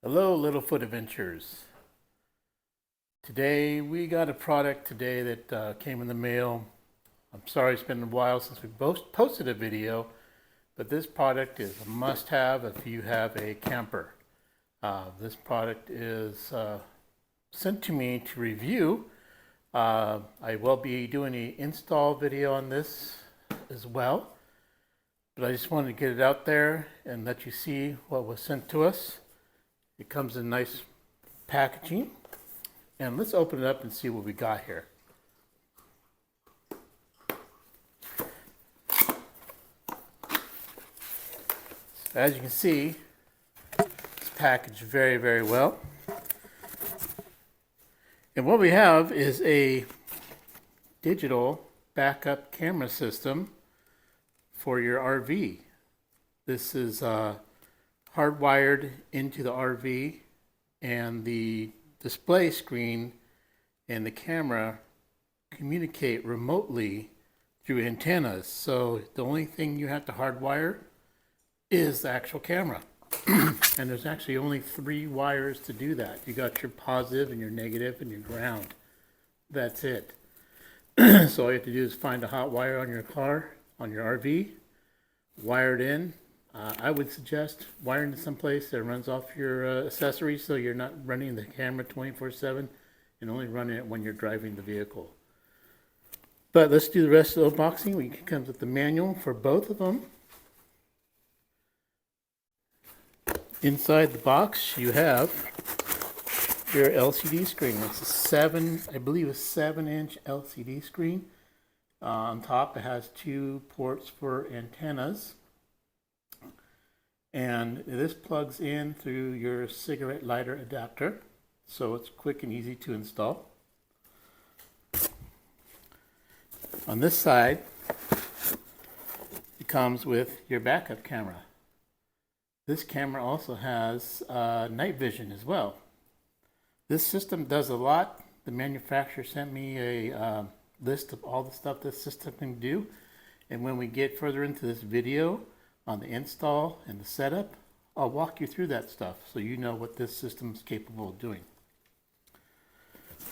Hello, Littlefoot Adventures. Today we got a product today that came in the mail. I'm sorry it's been a while since we both posted a video, but this product is a must-have if you have a camper. This product is sent to me to review. I will be doing an install video on this as well, but I just wanted to get it out there and let you see what was sent to us. It comes in nice packaging, and let's open it up and see what we got here. So as you can see, it's packaged very, very well. And what we have is a digital backup camera system for your RV. This is hardwired into the RV, and the display screen and the camera communicate remotely through antennas. So the only thing you have to hardwire is the actual camera. And there's actually only 3 wires to do that. You got your positive and your negative and your ground. That's it. So all you have to do is find a hot wire on your car, on your RV, wire it in. I would suggest wiring to someplace that runs off your accessories, so you're not running the camera 24/7 and only running it when you're driving the vehicle. But let's do the rest of the unboxing. It comes with the manual for both of them. Inside the box, you have your LCD screen. It's I believe a 7-inch LCD screen. On top, it has 2 ports for antennas. And this plugs in through your cigarette lighter adapter, so it's quick and easy to install. On this side, it comes with your backup camera. This camera also has night vision as well. This system does a lot. The manufacturer sent me a list of all the stuff this system can do, and when we get further into this video on the install and the setup, I'll walk you through that stuff so you know what this system is capable of doing.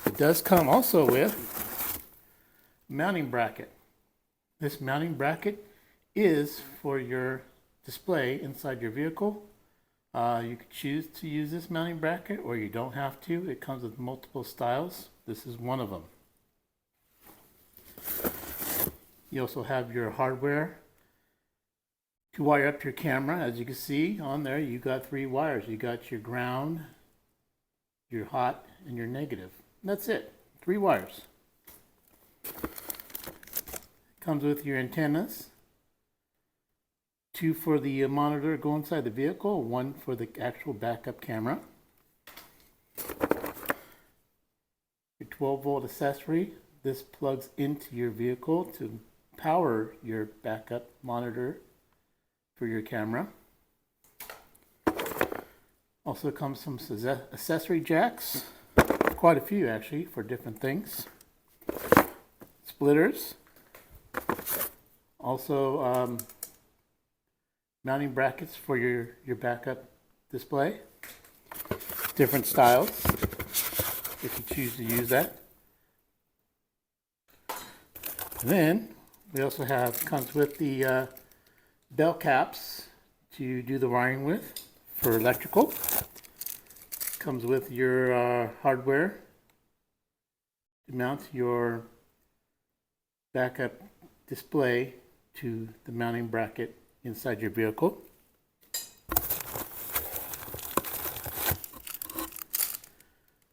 It does come also with a mounting bracket. This mounting bracket is for your display inside your vehicle. You could choose to use this mounting bracket, or you don't have to. It comes with multiple styles. This is one of them. You also have your hardware to wire up your camera. As you can see on there, you got 3 wires. You got your ground, your hot, and your negative. And that's it. 3 wires. Comes with your antennas. 2 for the monitor go inside the vehicle, 1 for the actual backup camera. Your 12-volt accessory. This plugs into your vehicle to power your backup monitor for your camera. Also comes some accessory jacks, quite a few actually, for different things. Splitters. Also mounting brackets for your backup display. Different styles if you choose to use that. And then we also comes with the bell caps to do the wiring with for electrical. Comes with your hardware to mount your backup display to the mounting bracket inside your vehicle.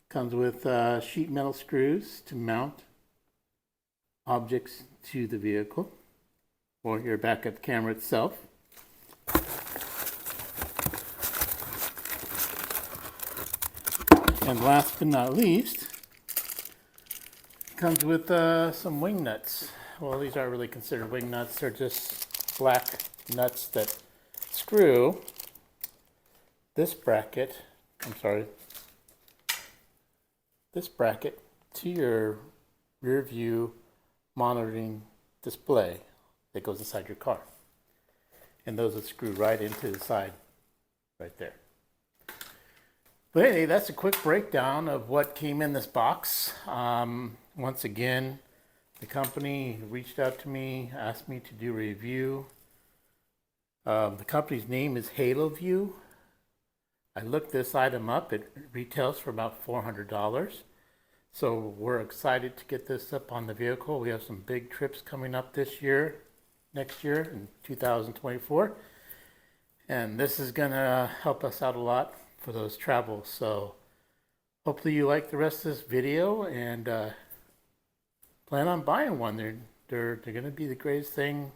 Comes with sheet metal screws to mount objects to the vehicle or your backup camera itself. And last but not least, comes with some wing nuts. Well, these aren't really considered wing nuts. They're just black nuts that screw this bracket, this bracket to your rear view monitoring display that goes inside your car. And those would screw right into the side right there. But anyway, that's a quick breakdown of what came in this box. Once again, the company reached out to me, asked me to do a review. The company's name is Haloview. I looked this item up. It retails for about $400. So we're excited to get this up on the vehicle. We have some big trips coming up this year, next year in 2024. And this is gonna help us out a lot for those travels. So hopefully you like the rest of this video and plan on buying one. They're gonna be the greatest thing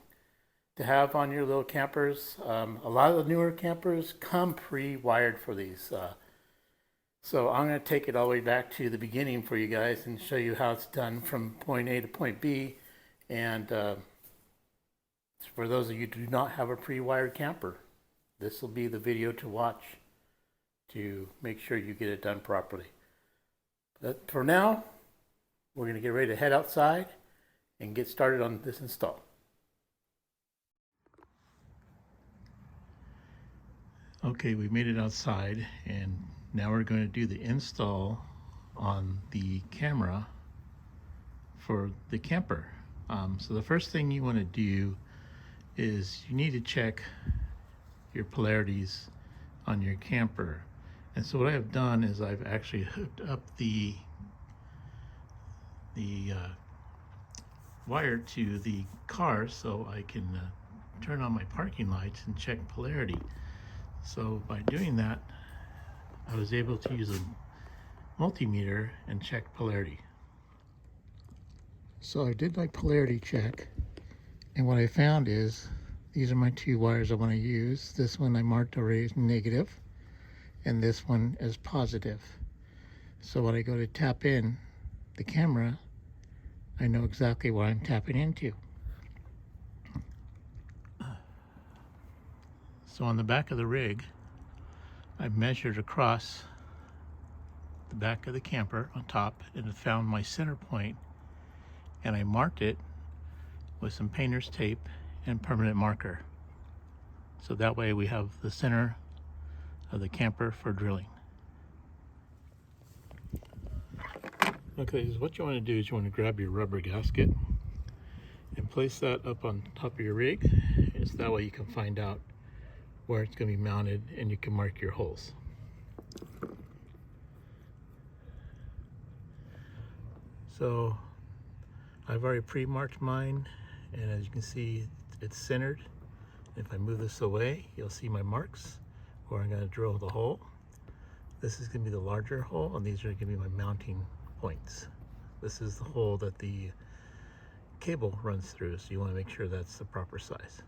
to have on your little campers. A lot of the newer campers come pre-wired for these. So I'm going to take it all the way back to the beginning for you guys and show you how it's done from point A to point B. And for those of you who do not have a pre-wired camper, this will be the video to watch to make sure you get it done properly. But for now, we're going to get ready to head outside and get started on this install. Okay, we made it outside and now we're going to do the install on the camera for the camper. So the first thing you want to do is you need to check your polarities on your camper. And so what I have done is I've actually hooked up the wire to the car so I can turn on my parking lights and check polarity. So by doing that, I was able to use a multimeter and check polarity. So I did my polarity check, and what I found is these are my two wires I want to use. This one I marked already as negative, and this one as positive. So when I go to tap in the camera, I know exactly what I'm tapping into. So on the back of the rig, I measured across the back of the camper on top and found my center point, and I marked it with some painter's tape and permanent marker. So that way we have the center of the camper for drilling. Okay, so what you want to do is you want to grab your rubber gasket and place that up on top of your rig. It's that way you can find out where it's going to be mounted and you can mark your holes. So I've already pre-marked mine, and as you can see it's centered. If I move this away, you'll see my marks where I'm going to drill the hole. This is going to be the larger hole, and these are going to be my mounting points. This is the hole that the cable runs through, so you want to make sure that's the proper size.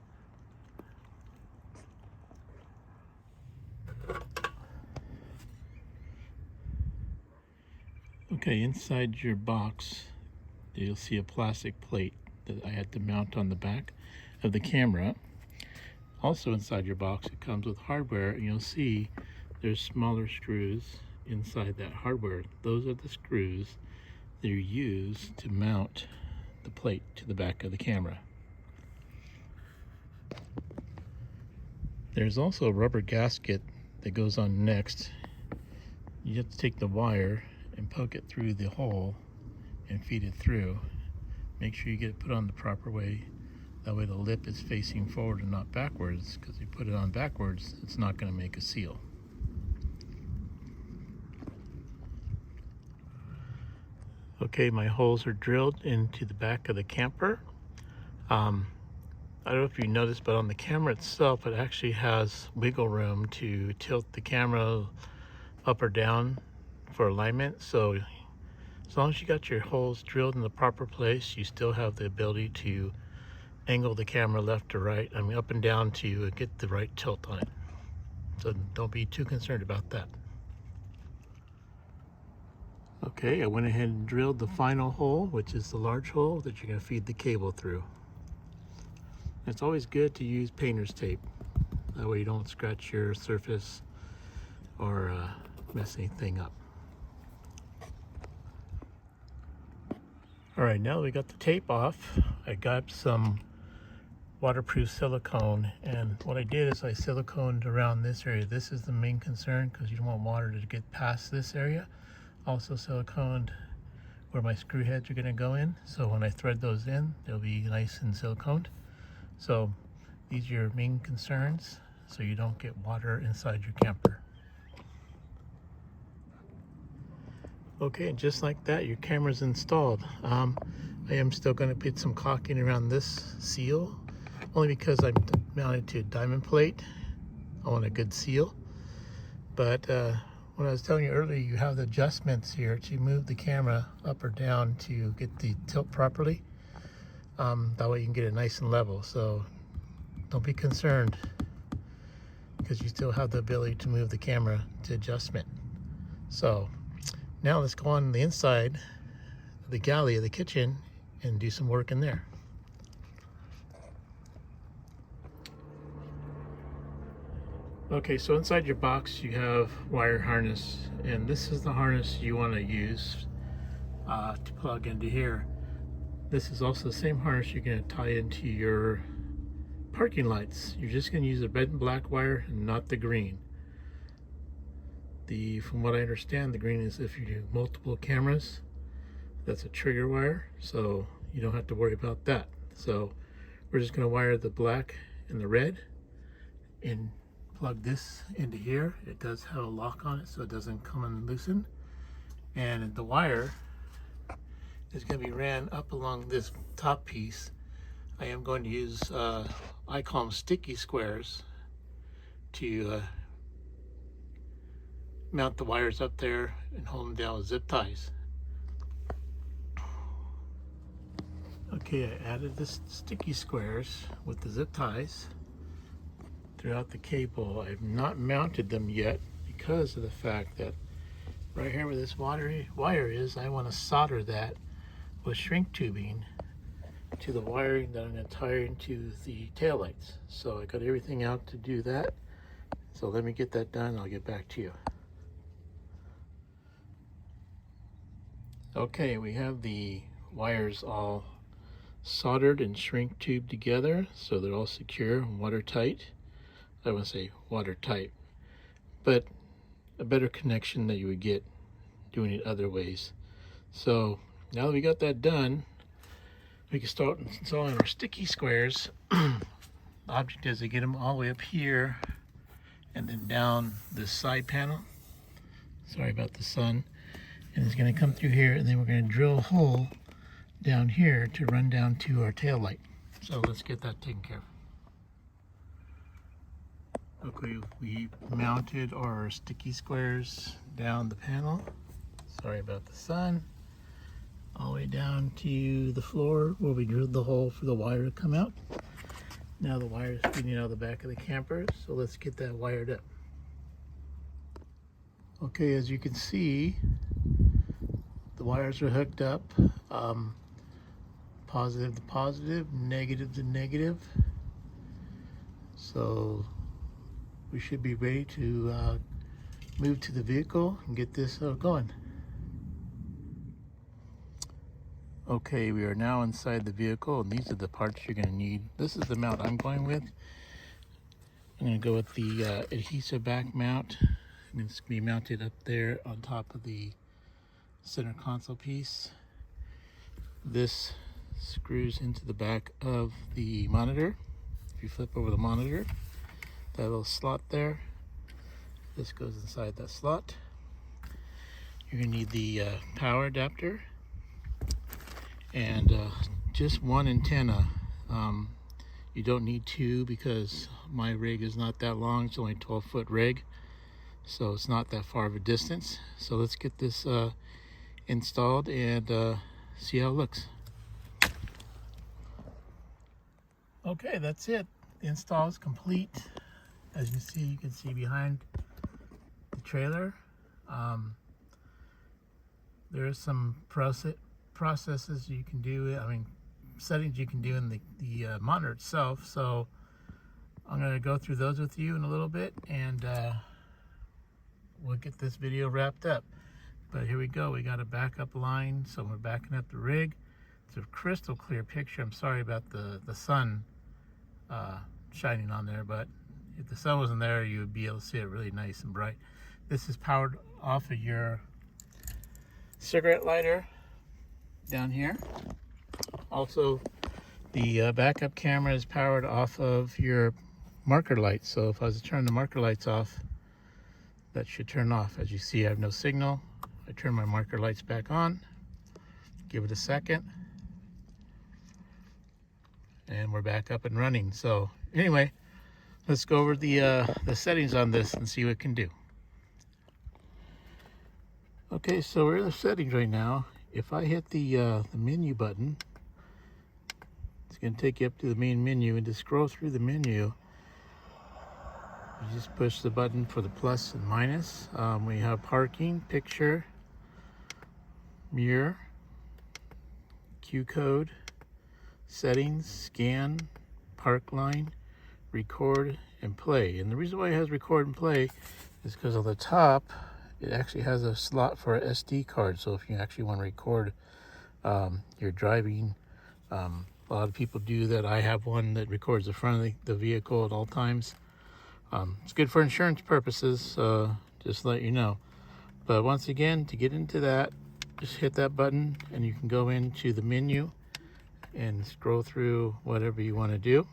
Okay, inside your box, you'll see a plastic plate that I had to mount on the back of the camera. Also inside your box, it comes with hardware, and you'll see there's smaller screws inside that hardware. Those are the screws that are used to mount the plate to the back of the camera. There's also a rubber gasket that goes on next. You have to take the wire and poke it through the hole and feed it through. Make sure you get it put on the proper way. That way the lip is facing forward and not backwards, because if you put it on backwards, it's not going to make a seal. Okay, my holes are drilled into the back of the camper. I don't know if you noticed, but on the camera itself, it actually has wiggle room to tilt the camera up or down for alignment. So as long as you got your holes drilled in the proper place, you still have the ability to angle the camera left to right, I mean up and down, to get the right tilt on it. So don't be too concerned about that. Okay, I went ahead and drilled the final hole, which is the large hole that you're going to feed the cable through. It's always good to use painter's tape. That way you don't scratch your surface or mess anything up. All right, now that we got the tape off, I got some waterproof silicone, and what I did is I siliconed around this area. This is the main concern because you don't want water to get past this area. Also siliconed where my screw heads are going to go in, so when I thread those in, they'll be nice and siliconed. So these are your main concerns, so you don't get water inside your camper. Okay, and just like that, your camera's installed. I am still going to put some caulking around this seal, only because I'm mounted to a diamond plate. I want a good seal. But when I was telling you earlier, you have the adjustments here to move the camera up or down to get the tilt properly. That way you can get it nice and level. So don't be concerned, because you still have the ability to move the camera to adjustment. So now let's go on the inside of the galley of the kitchen and do some work in there. Okay, so inside your box you have wire harness, and this is the harness you want to use to plug into here. This is also the same harness you're going to tie into your parking lights. You're just going to use the red and black wire and not the green. From what I understand, the green is if you do multiple cameras. That's a trigger wire, so you don't have to worry about that. So we're just going to wire the black and the red and plug this into here. It does have a lock on it so it doesn't come and loosen, and the wire is going to be ran up along this top piece. I am going to use I call them sticky squares to mount the wires up there and hold them down with zip ties. Okay, I added the sticky squares with the zip ties throughout the cable. I've not mounted them yet because of the fact that right here where this wire is, I want to solder that with shrink tubing to the wiring that I'm going to tie into the taillights. So I got everything out to do that. So let me get that done. I'll get back to you. Okay, we have the wires all soldered and shrink tubed together, so they're all secure and watertight. I wouldn't say watertight, but a better connection that you would get doing it other ways. So now that we got that done, we can start installing our sticky squares. The object is to get them all the way up here and then down this side panel. Sorry about the sun. And it's going to come through here, and then we're going to drill a hole down here to run down to our tail light. So let's get that taken care of. Okay, we mounted our sticky squares down the panel. Sorry about the sun. All the way down to the floor where we drilled the hole for the wire to come out. Now the wire is feeding out of the back of the camper, so let's get that wired up. Okay, as you can see, the wires are hooked up, positive to positive, negative to negative. So we should be ready to move to the vehicle and get this going. Okay, we are now inside the vehicle, and these are the parts you're going to need. This is the mount I'm going with. I'm going to go with the adhesive back mount, and it's going to be mounted up there on top of the center console piece. This screws into the back of the monitor. If you flip over the monitor, that little slot there, this goes inside that slot. You're going to need the power adapter and just one antenna. You don't need two because my rig is not that long. It's only a 12-foot rig, so it's not that far of a distance. So let's get this installed and see how it looks. Okay, that's it. The install is complete. As you can see behind the trailer. There are some processes you can do. Settings you can do in the monitor itself. So I'm going to go through those with you in a little bit, and we'll get this video wrapped up. But here we go. We got a backup line, so we're backing up the rig. It's a crystal clear picture. I'm sorry about the sun shining on there, but if the sun wasn't there, you would be able to see it really nice and bright. This is powered off of your cigarette lighter down here. Also, the backup camera is powered off of your marker lights. So if I was to turn the marker lights off, that should turn off. As you see, I have no signal. I turn my marker lights back on, give it a second, and we're back up and running. So anyway, let's go over the settings on this and see what it can do. Okay, so we're in the settings right now. If I hit the menu button, it's going to take you up to the main menu, and to scroll through the menu, you just push the button for the plus and minus. We have parking, picture, mirror, Q code, settings, scan, park line, record, and play. And the reason why it has record and play is because on the top it actually has a slot for an SD card. So if you actually want to record your driving, a lot of people do that. I have one that records the front of the vehicle at all times. It's good for insurance purposes, just to let you know. But once again, to get into that, just hit that button and you can go into the menu and scroll through whatever you want to do.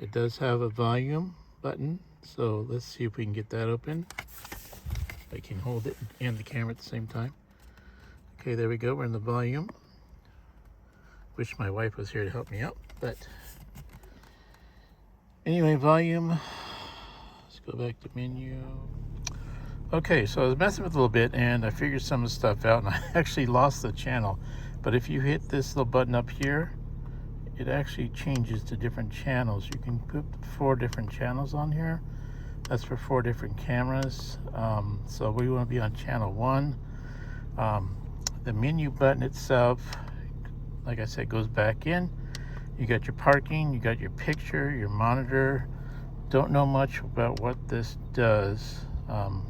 It does have a volume button, so let's see if we can get that open. I can hold it and the camera at the same time. Okay, there we go. We're in the volume. Wish my wife was here to help me out, but anyway, volume. Let's go back to menu. Okay, so I was messing with it a little bit and I figured some of the stuff out, and I actually lost the channel. But if you hit this little button up here, it actually changes to different channels. You can put 4 different channels on here. That's for 4 different cameras. So we want to be on channel 1. The menu button itself, like I said, goes back in. You got your parking, you got your picture, your monitor. Don't know much about what this does. I'm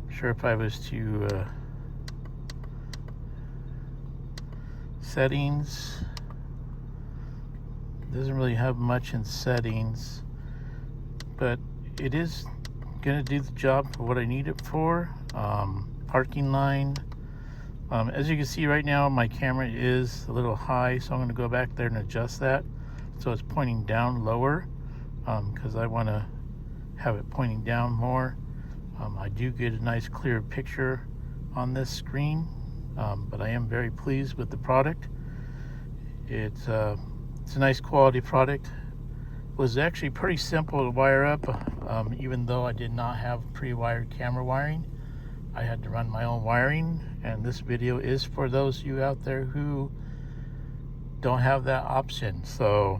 sure if I was to settings, it doesn't really have much in settings, but it is gonna do the job for what I need it for. Parking line. As you can see right now, my camera is a little high, so I'm going to go back there and adjust that so it's pointing down lower, because I want to have it pointing down more. I do get a nice clear picture on this screen, but I am very pleased with the product. It's a nice quality product. It was actually pretty simple to wire up, even though I did not have pre-wired camera wiring. I had to run my own wiring, and this video is for those of you out there who don't have that option. So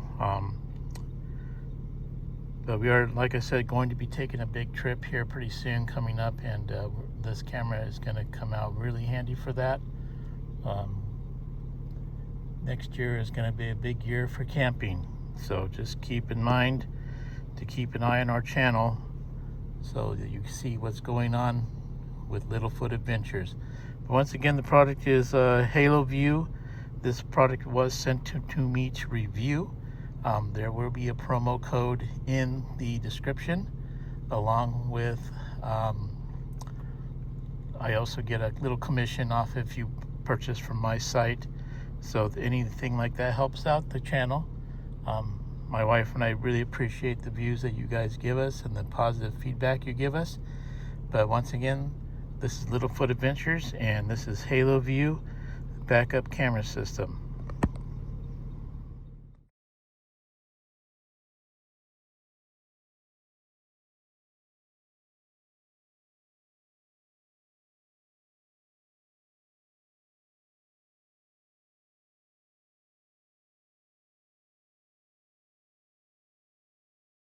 but we are, like I said, going to be taking a big trip here pretty soon coming up, and this camera is going to come out really handy for that. Next year is going to be a big year for camping, so just keep in mind to keep an eye on our channel so that you can see what's going on with Littlefoot Adventures. But once again, the product is Haloview. This product was sent to me to review. There will be a promo code in the description, along with I also get a little commission off if you purchase from my site. So if anything like that helps out the channel. My wife and I really appreciate the views that you guys give us and the positive feedback you give us. But once again, this is Littlefoot Adventures, and this is Haloview backup camera system.